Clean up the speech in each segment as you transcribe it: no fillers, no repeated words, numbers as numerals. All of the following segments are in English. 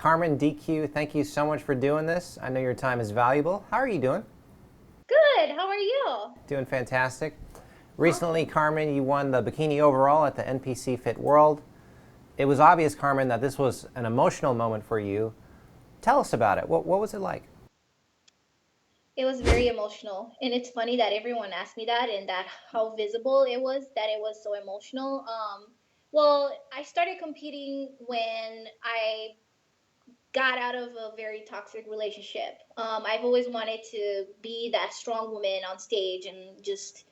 Carmen Dicu, thank you so much for doing this. I know your time is valuable. How are you doing? Good. How are you? Doing fantastic. Recently, Awesome. Carmen, you won the bikini overall at the NPC Fit World. It was obvious, Carmen, that this was an emotional moment for you. Tell us about it. What was it like? It was very emotional, and it's funny that everyone asked me that and that how visible it was that it was so emotional. Well, I started competing when I got out of a very toxic relationship. I've always wanted to be that strong woman on stage and just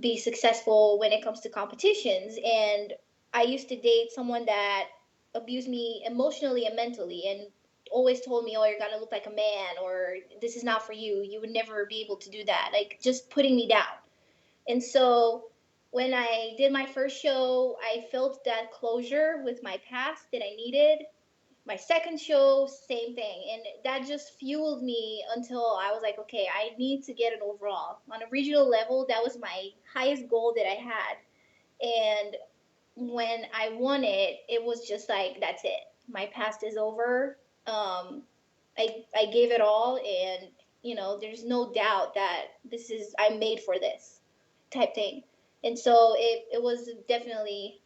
be successful when it comes to competitions. And I used to date someone that abused me emotionally and mentally and always told me, oh, you're going to look like a man, or this is not for you. You would never be able to do that. Like just putting me down. And so when I did my first show, I felt that closure with my past that I needed. My second show, same thing. And that just fueled me until I was like, okay, I need to get an overall. On a regional level, that was my highest goal that I had. And when I won it, it was just like, that's it. My past is over. I gave it all. And, there's no doubt that I'm made for this type thing. And so it was definitely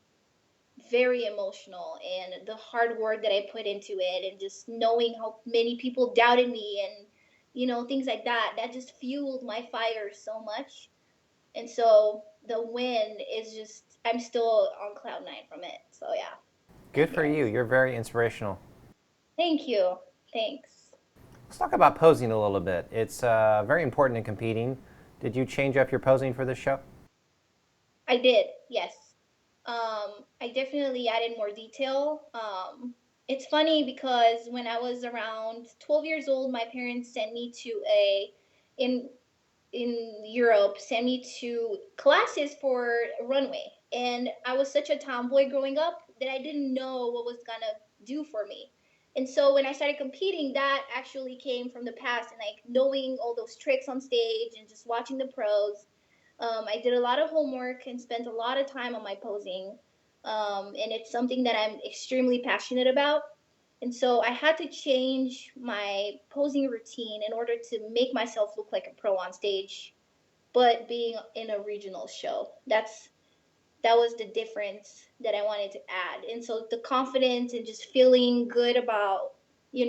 very emotional, and the hard work that I put into it and just knowing how many people doubted me and things like that just fueled my fire so much. And so the win is just, I'm still on cloud 9 from it. So yeah. Good for you. Yes. You're very inspirational. Thank you. Thanks. Let's talk about posing a little bit. It's very important in competing. Did you change up your posing for this show? I did, yes. I definitely added more detail. It's funny because when I was around 12 years old, my parents sent me to in Europe, sent me to classes for runway. And I was such a tomboy growing up that I didn't know what was gonna do for me. And so when I started competing, that actually came from the past and like knowing all those tricks on stage and just watching the pros. I did a lot of homework and spent a lot of time on my posing. And it's something that I'm extremely passionate about. And so I had to change my posing routine in order to make myself look like a pro on stage, but being in a regional show. That was the difference that I wanted to add. And so the confidence and just feeling good about,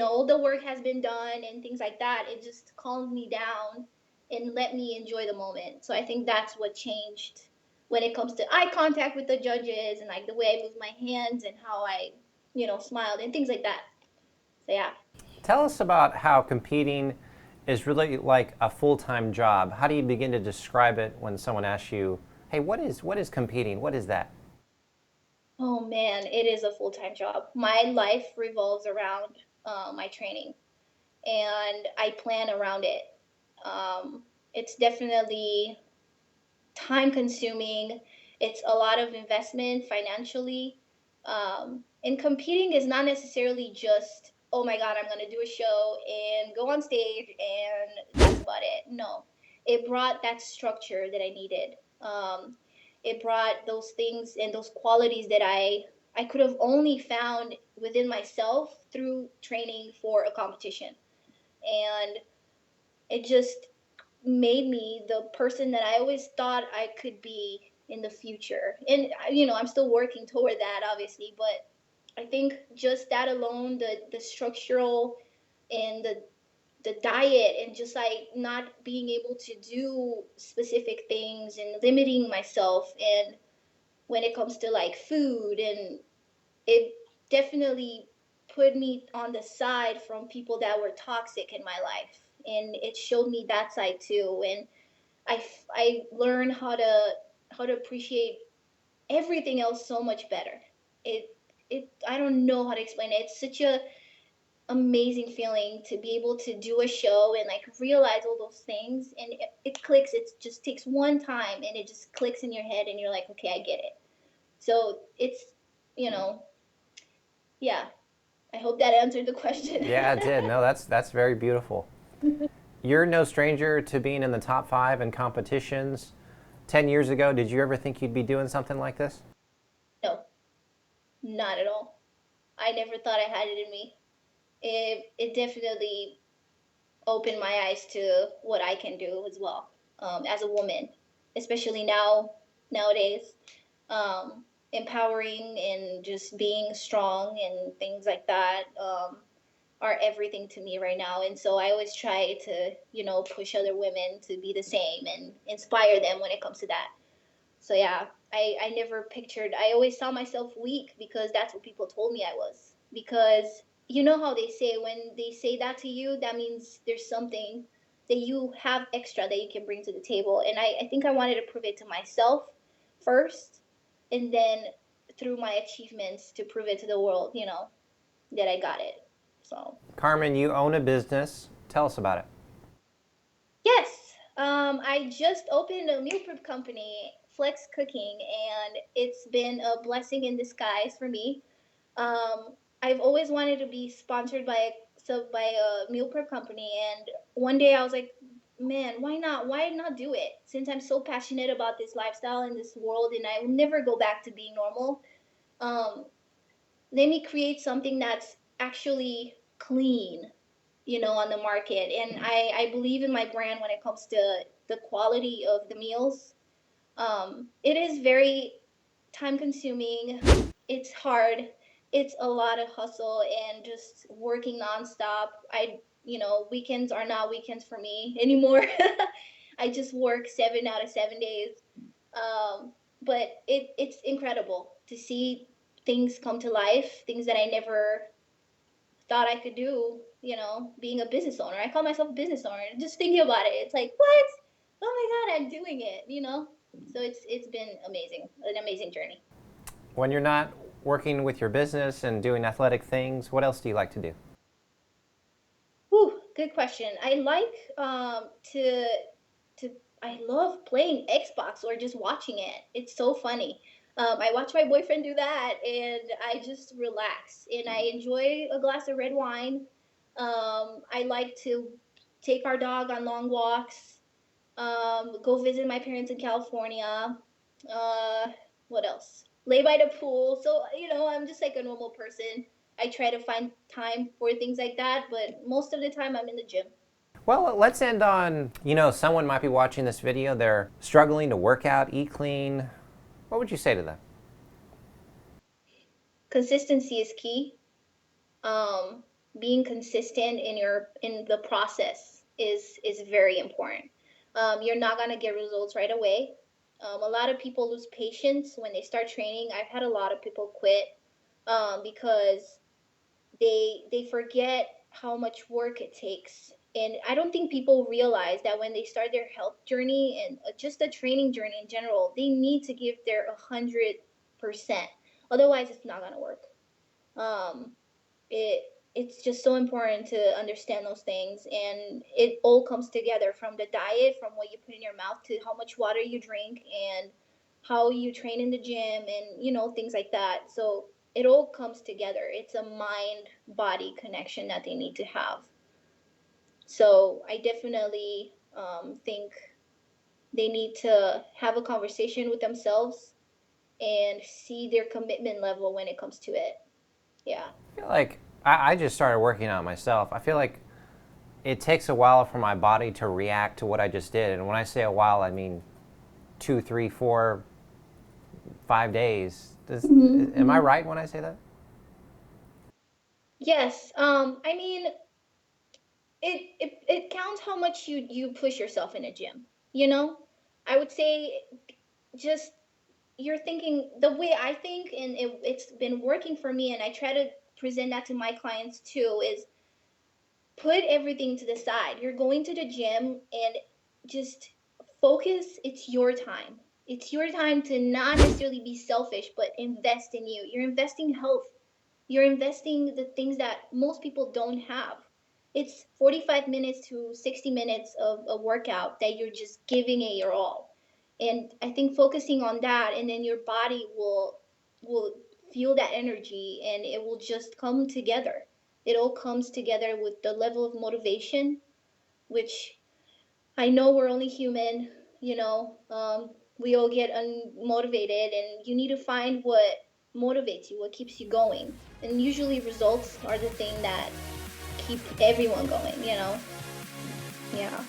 all the work has been done and things like that, it just calmed me down and let me enjoy the moment. So I think that's what changed when it comes to eye contact with the judges and like the way I moved my hands and how I, smiled and things like that. So yeah. Tell us about how competing is really like a full-time job. How do you begin to describe it when someone asks you, "Hey, what is competing? What is that?" Oh man, it is a full time job. My life revolves around my training, and I plan around it. It's definitely time consuming. It's a lot of investment financially. And competing is not necessarily just, oh my God, I'm going to do a show and go on stage and that's about it. No, it brought that structure that I needed. It brought those things and those qualities that I could have only found within myself through training for a competition. And it just made me the person that I always thought I could be in the future. And I'm still working toward that, obviously, but I think just that alone, the structural and the diet and just like not being able to do specific things and limiting myself and when it comes to like food, and it definitely put me on the side from people that were toxic in my life, and it showed me that side too. And I learned how to appreciate everything else so much better. It I don't know how to explain it. It's such a amazing feeling to be able to do a show and like realize all those things, and it clicks. It just takes one time and it just clicks in your head and you're like, okay, I get it. So it's, you know, yeah. I hope that answered the question. Yeah, it did. No, that's very beautiful. You're no stranger to being in the top five in competitions. 10 years ago, did you ever think you'd be doing something like this? No, not at all. I never thought I had it in me. it definitely opened my eyes to what I can do as well, as a woman, especially nowadays. Empowering and just being strong and things like that, are everything to me right now. And so I always try to, push other women to be the same and inspire them when it comes to that. So yeah, I never pictured, I always saw myself weak because that's what people told me I was. Because you know how they say, when they say that to you, that means there's something that you have extra that you can bring to the table. And I think I wanted to prove it to myself first, and then through my achievements to prove it to the world, that I got it. So Carmen, you own a business. Tell us about it. yes, I just opened a meal prep company, Flex Cooking, and it's been a blessing in disguise for me. I've always wanted to be sponsored by a meal prep company, and one day I was like, man, why not? Why not do it? Since I'm so passionate about this lifestyle and this world, and I will never go back to being normal. Um, Let me create something that's actually clean, on the market. And I believe in my brand when it comes to the quality of the meals. It is very time consuming. It's hard. It's a lot of hustle and just working nonstop. Weekends are not weekends for me anymore. I just work 7 out of 7 days. Um, but it's incredible to see things come to life, things that I never thought I could do, being a business owner. I call myself a business owner. Just thinking about it, it's like, what? Oh my God, I'm doing it. So it's been amazing, an amazing journey. When you're not working with your business and doing athletic things, what else do you like to do? Whew, good question. I like to I love playing Xbox or just watching it. It's so funny. I watch my boyfriend do that, and I just relax. And I enjoy a glass of red wine. I like to take our dog on long walks. Go visit my parents in California. Uh, what else? Lay by the pool. So, I'm just like a normal person. I try to find time for things like that, but most of the time I'm in the gym. Well, let's end on, someone might be watching this video. They're struggling to work out, eat clean. What would you say to them? Consistency is key. Um, Being consistent in the process is very important. You're not gonna get results right away. A lot of people lose patience when they start training. I've had a lot of people quit, because they forget how much work it takes. And I don't think people realize that when they start their health journey and just a training journey in general, they need to give their 100%. Otherwise, it's not gonna work. Um, it it's just so important to understand those things, and it all comes together from the diet, from what you put in your mouth, to how much water you drink, and how you train in the gym, and things like that. So it all comes together. It's a mind body connection that they need to have. So I definitely, think they need to have a conversation with themselves and see their commitment level when it comes to it. Yeah. I feel like I just started working on myself. I feel like it takes a while for my body to react to what I just did. And when I say a while, I mean 2, 3, 4, 5 days. Am I right when I say that? Yes. I mean, it counts how much you push yourself in a gym. You know, I would say, just, you're thinking the way I think, and it's been working for me, and I try to present that to my clients too. Is put everything to the side. You're going to the gym and just focus. It's your time. It's your time to not necessarily be selfish, but invest in you. You're investing health. You're investing the things that most people don't have. It's 45 minutes to 60 minutes of a workout that you're just giving it your all. And I think focusing on that, and then your body will feel that energy, and it will just come together. It all comes together with the level of motivation, which I know we're only human, we all get unmotivated, and you need to find what motivates you, what keeps you going. And usually results are the thing that keep everyone going, you know? Yeah.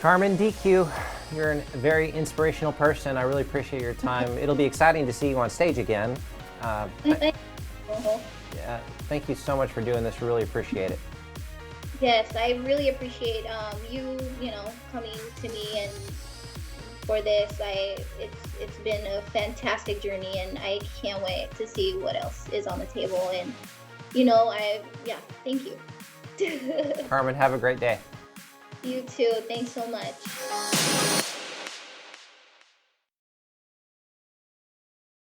Carmen Dicu, you're a very inspirational person. I really appreciate your time. It'll be exciting to see you on stage again. Yeah, thank you so much for doing this. Really appreciate it. Yes, I really appreciate you know, coming to me and for this. It's been a fantastic journey, and I can't wait to see what else is on the table. And you know, yeah, thank you. Carmen, have a great day. You too. Thanks so much.